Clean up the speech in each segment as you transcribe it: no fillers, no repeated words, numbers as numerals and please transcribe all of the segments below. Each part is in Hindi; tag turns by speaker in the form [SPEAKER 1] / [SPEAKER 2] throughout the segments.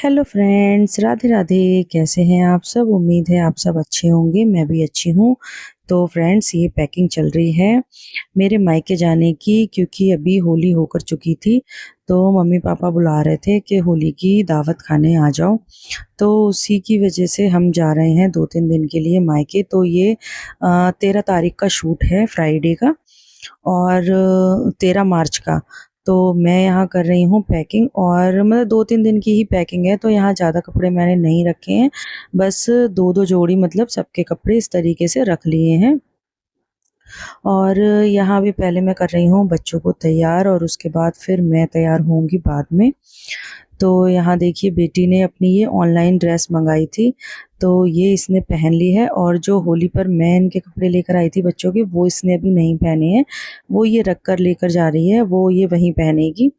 [SPEAKER 1] Hello friends, Radhe Radhe. कैसे हैं आप सब? उम्मीद है आप सब अच्छे होंगे। मैं भी अच्छी हूँ। तो फ्रेंड्स, ये पैकिंग चल रही है मेरे मायके जाने की, क्योंकि अभी होली होकर चुकी थी। तो मम्मी पापा बुला रहे थे कि होली की दावत खाने आ जाओ। तो उसी की वजह से हम जा रहे हैं 2-3 दिन के लिए मायके। तो ये 13 तारीख का शूट है, फ्राइडे का, और 13 मार्च का। तो मैं यहाँ कर रही हूँ पैकिंग, और मतलब 2-3 दिन की ही पैकिंग है, तो यहाँ ज़्यादा कपड़े मैंने नहीं रखे हैं। बस 2-2 जोड़ी मतलब सबके कपड़े इस तरीके से रख लिए हैं। और यहाँ भी पहले मैं कर रही हूँ बच्चों को तैयार, और उसके बाद फिर मैं तैयार होंगी बाद में। तो यहाँ देखिए, बेटी ने अपनी ये ऑनलाइन ड्रेस मंगाई थी, तो ये इसने पहन ली है। और जो होली पर मैं इनके कपड़े लेकर आई थी बच्चों के, वो इसने अभी नहीं पहने हैं। वो ये रख कर लेकर जा रही है, वो ये वहीं पहनेगी।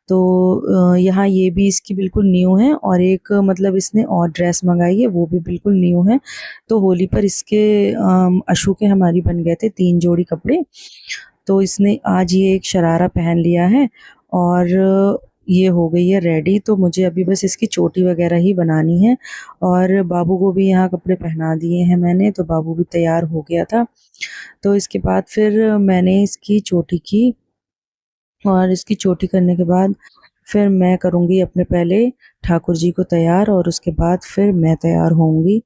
[SPEAKER 1] तो यहाँ ये भी इसकी बिल्कुल न्यू है, और एक मतलब इसने और ड्रेस मंगाई है, वो भी बिल्कुल न्यू है। तो होली पर इसके अशु के हमारी बन गए थे 3 जोड़ी कपड़े। तो इसने आज ये एक शरारा पहन लिया है, और ये हो गई है रेडी। तो मुझे अभी बस इसकी चोटी वगैरह ही बनानी है। और बाबू को भी यहाँ कपड़े पहना दिए हैं मैंने, तो बाबू भी तैयार हो गया था। तो इसके बाद फिर मैंने इसकी चोटी की, और इसकी चोटी करने के बाद फिर मैं करूँगी अपने पहले ठाकुर जी को तैयार, और उसके बाद फिर मैं तैयार होऊंगी।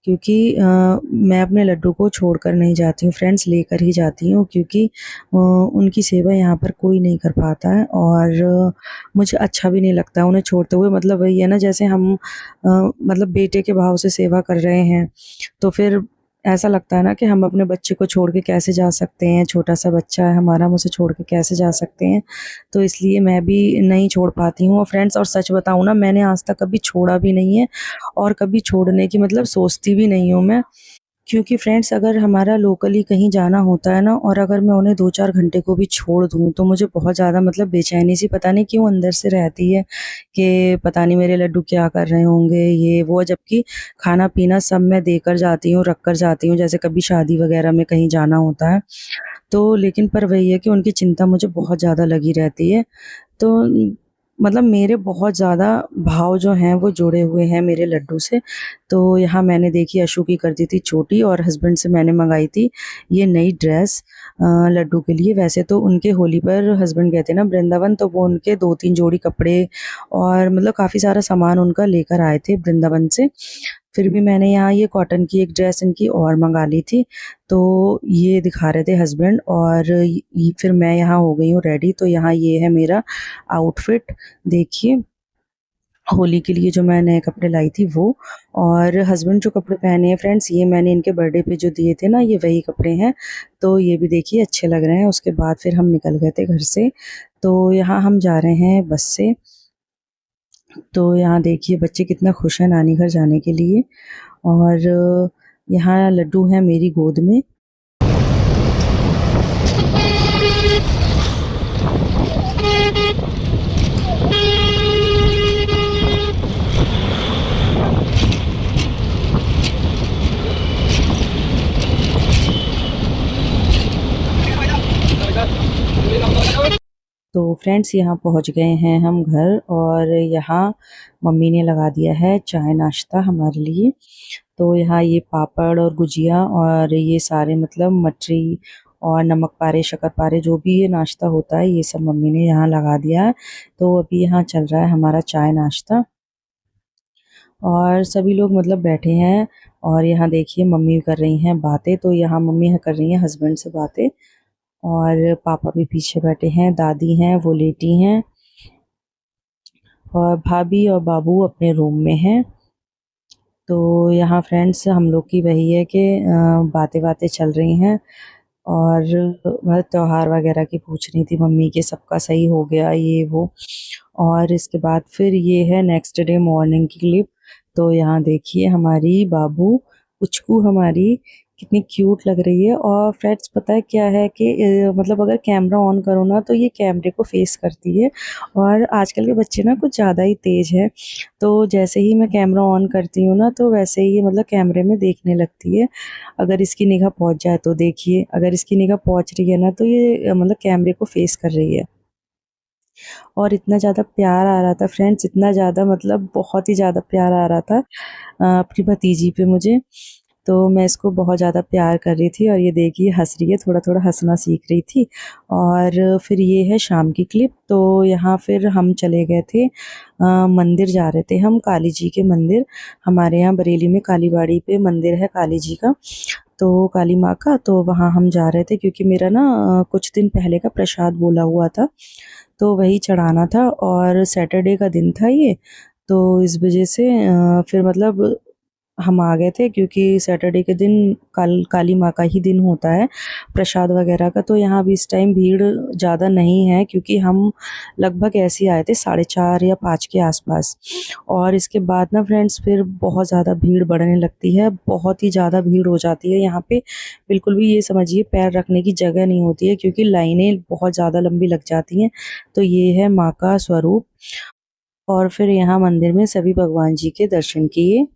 [SPEAKER 1] क्योंकि मैं अपने लड्डू को छोड़कर नहीं जाती हूँ फ्रेंड्स, लेकर ही जाती हूँ। क्योंकि उनकी सेवा यहाँ पर कोई नहीं कर पाता है, और मुझे अच्छा भी नहीं लगता उन्हें छोड़ते हुए। मतलब वही है ना, जैसे हम मतलब बेटे के भाव से सेवा कर रहे हैं, तो फिर ऐसा लगता है ना कि हम अपने बच्चे को छोड़ के कैसे जा सकते हैं। छोटा सा बच्चा है हमारा, हम उसे छोड़ के कैसे जा सकते हैं। तो इसलिए मैं भी नहीं छोड़ पाती हूँ। और फ्रेंड्स, और सच बताऊँ ना, मैंने आज तक कभी छोड़ा भी नहीं है, और कभी छोड़ने की मतलब सोचती भी नहीं हूँ मैं। क्योंकि फ्रेंड्स, अगर हमारा लोकली कहीं जाना होता है ना, और अगर मैं उन्हें 2-4 घंटे को भी छोड़ दूँ, तो मुझे बहुत ज़्यादा मतलब बेचैनी सी पता नहीं क्यों अंदर से रहती है, कि पता नहीं मेरे लड्डू क्या कर रहे होंगे, ये वो। जबकि खाना-पीना सब मैं देकर जाती हूँ, रख कर जाती हूँ, जैसे कभी शादी वगैरह में कहीं जाना होता है। तो लेकिन पर वही है कि उनकी चिंता मुझे बहुत ज़्यादा लगी रहती है। तो मतलब मेरे बहुत ज़्यादा भाव जो हैं वो जुड़े हुए हैं मेरे लड्डू से। तो यहाँ मैंने देखी अशु की कर दी थी चोटी, और हस्बैंड से मैंने मंगाई थी ये नई ड्रेस लड्डू के लिए। वैसे तो उनके होली पर हस्बैंड गए थे ना वृंदावन, तो वो उनके 2-3 जोड़ी कपड़े और मतलब काफ़ी सारा सामान उनका लेकर आए थे वृंदावन से। फिर भी मैंने यहाँ ये कॉटन की एक ड्रेस इनकी और मँगा ली थी। तो ये दिखा रहे थे हस्बैंड, और फिर मैं यहाँ हो गई हूँ रेडी। तो यहाँ ये है मेरा आउटफिट, देखिए, होली के लिए जो मैं नए कपड़े लाई थी वो। और हस्बैंड जो कपड़े पहने हैं फ्रेंड्स, ये मैंने इनके बर्थडे पे जो दिए थे ना, ये वही कपड़े हैं। तो ये भी देखिए अच्छे लग रहे हैं। उसके बाद फिर हम निकल गए थे घर से। तो यहाँ हम जा रहे हैं बस से। तो यहाँ देखिए बच्चे कितना खुश हैं नानी घर जाने के लिए। और यहाँ लड्डू हैं मेरी गोद में। तो फ्रेंड्स, यहाँ पहुँच गए हैं हम घर, और यहाँ मम्मी ने लगा दिया है चाय नाश्ता हमारे लिए। तो यहाँ ये पापड़ और गुजिया और ये सारे मतलब मठरी और नमक पारे, शक्कर पारे, जो भी ये नाश्ता होता है, ये सब मम्मी ने यहाँ लगा दिया है। तो अभी यहाँ चल रहा है हमारा चाय नाश्ता, और सभी लोग मतलब बैठे हैं। और यहाँ देखिए मम्मी कर रही हैं बातें। तो यहाँ मम्मी कर रही हैं हस्बैंड से बातें, और पापा भी पीछे बैठे हैं, दादी हैं वो लेटी हैं, और भाभी और बाबू अपने रूम में हैं। तो यहाँ फ्रेंड्स हम लोग की वही है कि बातें बातें चल रही हैं, और मतलब त्योहार वगैरह की पूछ रही थी मम्मी कि सबका सही हो गया ये वो। और इसके बाद फिर ये है नेक्स्ट डे मॉर्निंग की क्लिप। तो यहाँ देखिए हमारी बाबू पुचकू हमारी कितनी क्यूट लग रही है। और फ्रेंड्स, पता है क्या है कि मतलब अगर कैमरा ऑन करो ना, तो ये कैमरे को फेस करती है। और आजकल के बच्चे ना कुछ ज़्यादा ही तेज़ है। तो जैसे ही मैं कैमरा ऑन करती हूँ ना, तो वैसे ही ये मतलब कैमरे में देखने लगती है। अगर इसकी निगाह पहुँच जाए तो देखिए, अगर इसकी निगाह पहुँच रही है ना, तो ये मतलब कैमरे को फेस कर रही है। और इतना ज़्यादा प्यार आ रहा था फ्रेंड्स, इतना ज़्यादा मतलब बहुत ही ज़्यादा प्यार आ रहा था अपनी भतीजी पे मुझे। तो मैं इसको बहुत ज़्यादा प्यार कर रही थी और ये देखिए हँस रही है, थोड़ा-थोड़ा हँसना सीख रही थी। और फिर ये है शाम की क्लिप। तो यहाँ फिर हम चले गए थे मंदिर जा रहे थे हम, काली जी के मंदिर। हमारे यहाँ बरेली में कालीबाड़ी पे मंदिर है काली जी का, तो काली माँ का, तो वहाँ हम जा रहे थे क्योंकि मेरा ना कुछ दिन पहले का प्रसाद बोला हुआ था, तो वही चढ़ाना था और सैटरडे का दिन था ये। तो इस वज़ह से फिर मतलब हम आ गए थे क्योंकि सैटरडे के दिन काली माँ का ही दिन होता है प्रसाद वगैरह का। तो यहाँ भी इस टाइम भीड़ ज़्यादा नहीं है क्योंकि हम लगभग ऐसे ही आए थे 4:30 या 5 के आसपास। और इसके बाद ना फ्रेंड्स फिर बहुत ज़्यादा भीड़ बढ़ने लगती है, बहुत ही ज़्यादा भीड़ हो जाती है यहाँ पे। बिल्कुल भी ये समझिए पैर रखने की जगह नहीं होती है क्योंकि लाइनें बहुत ज़्यादा लंबी लग जाती हैं। तो ये है माँ का स्वरूप। और फिर यहाँ मंदिर में सभी भगवान जी के दर्शन किए।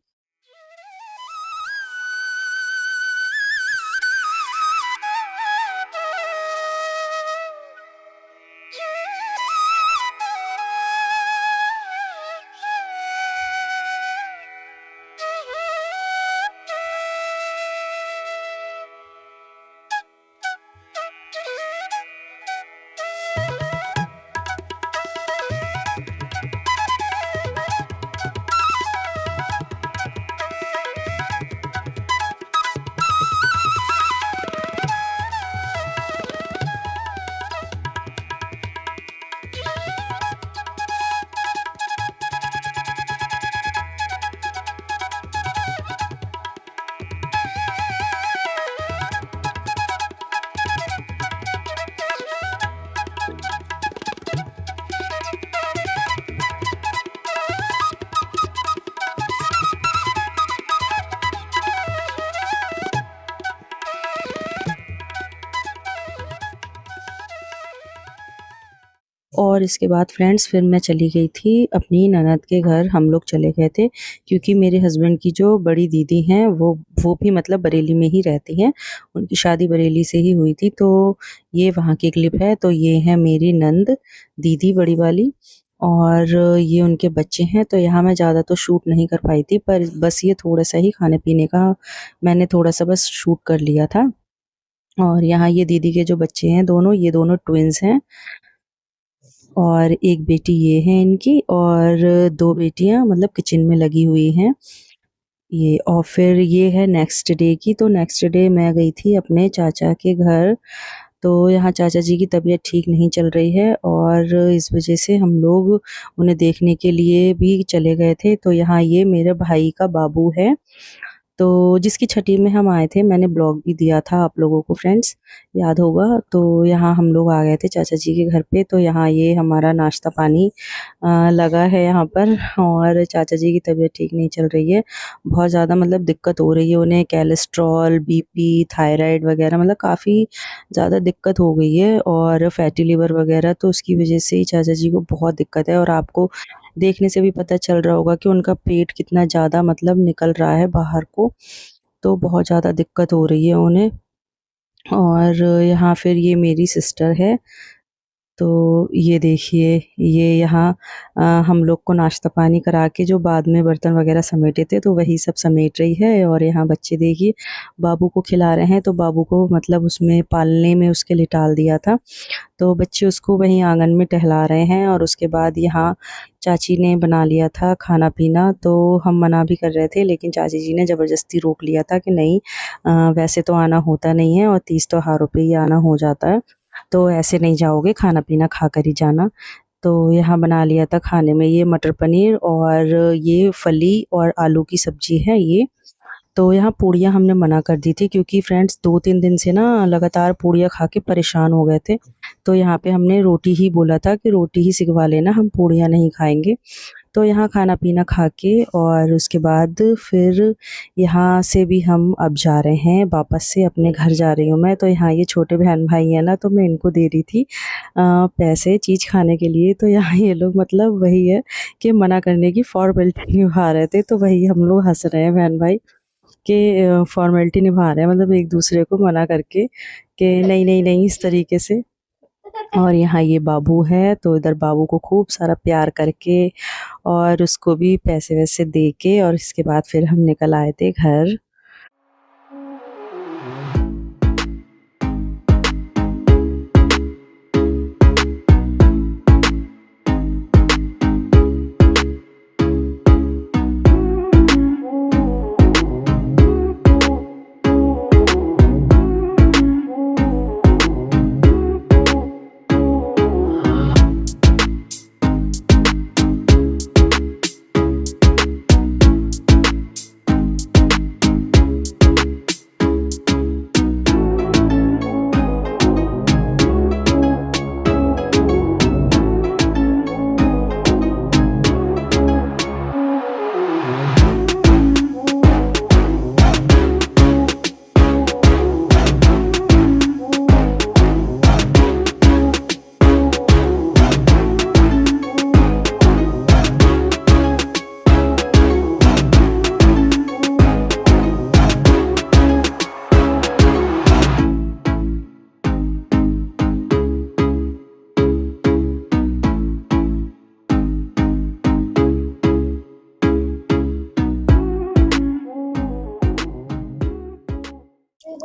[SPEAKER 1] और इसके बाद फ्रेंड्स फिर मैं चली गई थी अपनी ननद के घर, हम लोग चले गए थे क्योंकि मेरे हस्बैंड की जो बड़ी दीदी हैं वो भी मतलब बरेली में ही रहती हैं, उनकी शादी बरेली से ही हुई थी। तो ये वहाँ की क्लिप है। तो ये है मेरी नंद दीदी बड़ी वाली और ये उनके बच्चे हैं। तो यहाँ मैं ज़्यादा तो शूट नहीं कर पाई थी, पर बस ये थोड़ा-सा ही खाने-पीने का मैंने थोड़ा-सा बस शूट कर लिया था। और यहाँ ये दीदी के जो बच्चे हैं दोनों, ये दोनों ट्विन्स हैं। और एक बेटी ये है इनकी और 2 बेटियाँ मतलब किचन में लगी हुई हैं ये। और फिर ये है नेक्स्ट डे की। तो नेक्स्ट डे मैं गई थी अपने चाचा के घर। तो यहाँ चाचा जी की तबीयत ठीक नहीं चल रही है और इस वज़ह से हम लोग उन्हें देखने के लिए भी चले गए थे। तो यहाँ ये मेरे भाई का बाबू है। तो जिसकी छठी में हम आए थे, मैंने ब्लॉग भी दिया था आप लोगों को फ्रेंड्स, याद होगा। तो यहाँ हम लोग आ गए थे चाचा जी के घर पे। तो यहाँ ये हमारा नाश्ता पानी लगा है यहाँ पर। और चाचा जी की तबीयत ठीक नहीं चल रही है, बहुत ज़्यादा मतलब दिक्कत हो रही है उन्हें, कोलेस्ट्रॉल, बीपी, थायराइड वगैरह मतलब काफ़ी ज़्यादा दिक्कत हो गई है और फैटी लिवर वगैरह। तो उसकी वज़ह से ही चाचा जी को बहुत दिक्कत है और आपको देखने से भी पता चल रहा होगा कि उनका पेट कितना ज़्यादा मतलब निकल रहा है बाहर को। तो बहुत ज़्यादा दिक्कत हो रही है उन्हें। और यहाँ फिर ये मेरी सिस्टर है। तो ये देखिए ये यहाँ हम लोग को नाश्ता पानी करा के जो बाद में बर्तन वग़ैरह समेटे थे, तो वही सब समेट रही है। और यहाँ बच्चे देखिए बाबू को खिला रहे हैं। तो बाबू को मतलब उसमें पालने में उसके लिए टाल दिया था। तो बच्चे उसको वहीं आँगन में टहला रहे हैं। और उसके बाद यहाँ चाची ने बना लिया था खाना-पीना। तो हम मना भी कर रहे थे लेकिन चाची जी ने ज़बरदस्ती रोक लिया था कि नहीं वैसे तो आना होता नहीं है और तीज त्योहारों पे ही आना हो जाता है, तो ऐसे नहीं जाओगे, खाना-पीना खाकर ही जाना। तो यहाँ बना लिया था खाने में ये मटर पनीर और ये फली और आलू की सब्ज़ी है ये। तो यहाँ पूड़ियाँ हमने मना कर दी थी क्योंकि फ्रेंड्स 2-3 दिन से ना लगातार पूड़ियाँ खा के परेशान हो गए थे। तो यहाँ पे हमने रोटी ही बोला था कि रोटी ही सिखवा लेना, हम पूड़ियाँ नहीं खाएँगे। तो यहाँ खाना-पीना खा के और उसके बाद फिर यहाँ से भी हम अब जा रहे हैं, वापस से अपने घर जा रही हूँ मैं। तो यहाँ ये छोटे बहन-भाई हैं ना, तो मैं इनको दे रही थी पैसे चीज़ खाने के लिए। तो यहाँ ये लोग मतलब वही है कि मना करने की फ़ॉर्मेलिटी निभा रहे थे। तो वही हम लोग हँस रहे हैं बहन-भाई कि फ़ॉर्मेलिटी निभा रहे हैं मतलब एक-दूसरे को मना करके कि नहीं, नहीं, नहीं इस तरीके से। और यहाँ ये बाबू है, तो इधर बाबू को खूब सारा प्यार करके और उसको भी पैसे वैसे दे के और इसके बाद फिर हम निकल आए थे घर।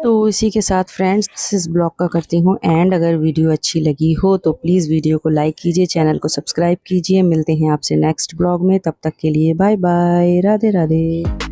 [SPEAKER 1] तो इसी के साथ फ्रेंड्स इस ब्लॉग का करती हूँ एंड। अगर वीडियो अच्छी लगी हो तो प्लीज़ वीडियो को लाइक कीजिए, चैनल को सब्सक्राइब कीजिए। मिलते हैं आपसे नेक्स्ट ब्लॉग में, तब तक के लिए बाय बाय, राधे राधे।